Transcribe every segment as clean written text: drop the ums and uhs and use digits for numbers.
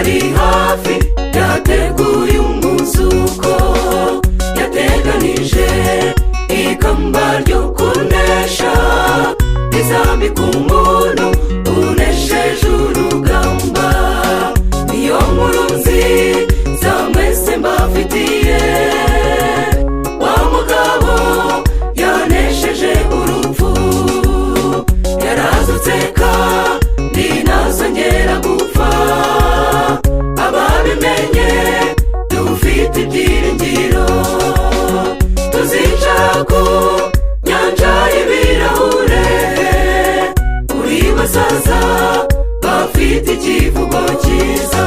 ari hafi yateguye umuzuko, yateganije ikamba ryo kunesha rizambika umuntu unesheje urugamba. Niyo nkuru nziza mwese mbafitiye, wa mugabo yanesheje urupfu, yarazutse kandi ntazongera gupfa. Ababimenye dufite ibyiringiro, tuzicara ku nyanja y'ibirahure, kuri basaza bafite ikivugo cyiza.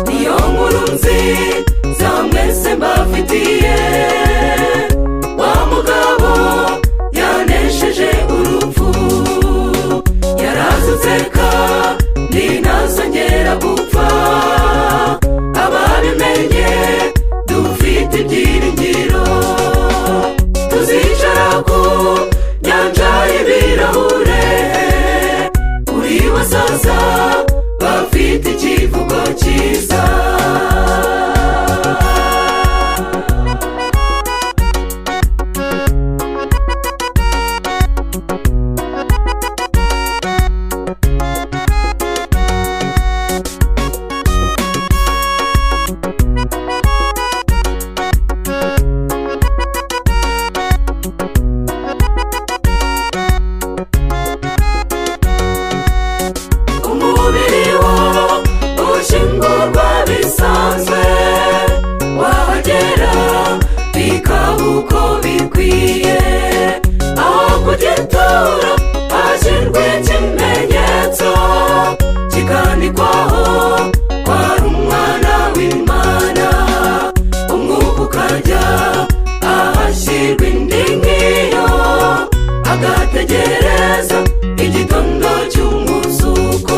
Niyo nkuru nziza mwese mbafitiye, wa mugabo yanesheje urupfu, yarazutse kandi ntazongera gupfa. Ababimenye dufite ibyiringiro, tuzicara ku nyanja y'ibirahure, kuri basaza bafite ikivugo cyiza. Umubiri wo ushingurwa bisanzwe, wahagera bikaba uko bikwiye. Aho kugitura hashyirwa ikimenyetso, kikandikwaho ko ari umwana w'Imana. Umwuka ukajya ahashyirwa indi nk'iyo, agategereza igitondo cy'umuzuko.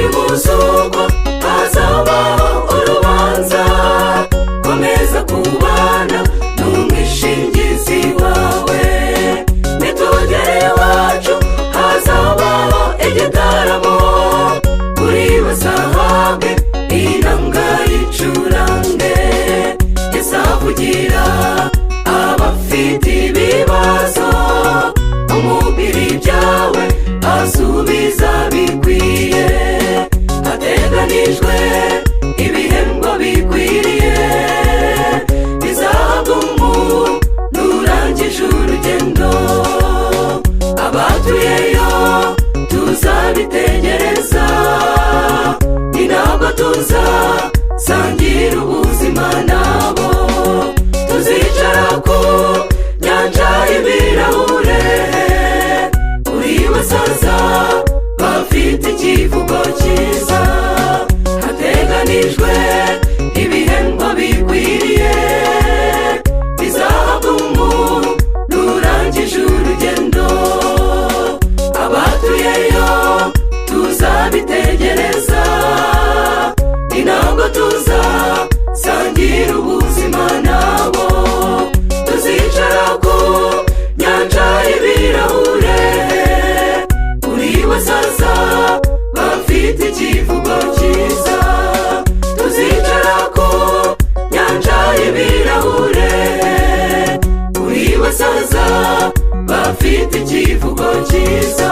Umuzuko hazabaho urubanza, komeza kubana n'umwishingizi wawe. Nitugera iwacu hazabaho igitaramo, kuri bazahabwe inanga yicurange. Yesu avugira abafite ibibazo, umubiri byawe asubiza bikwiye. Hateganijwe ibihembo bikwiriye, bizahabwa umuntu urangije urugendo. Abatuyeyo tuzabitegereza, ni nabwo tuzasangira ubuzima nabo. Tuzicara ku nyanja y'ibirahure, kuri basaza bafite ikivugo cyiza. Hateganijwe ibihembo bikwiriye, bizahabwa umuntu urangije urugendo. Abatuyeyo tuzabitegereza, ni nabwo tuzasangira ubuzima nabo. Tuzicara ku nyanja y'ibirahure, kuri basaza bafite ikivugo cyiza. Tuzicara ku nyanja y'ibirahure, kuri basaza bafite ikivugo cyiza.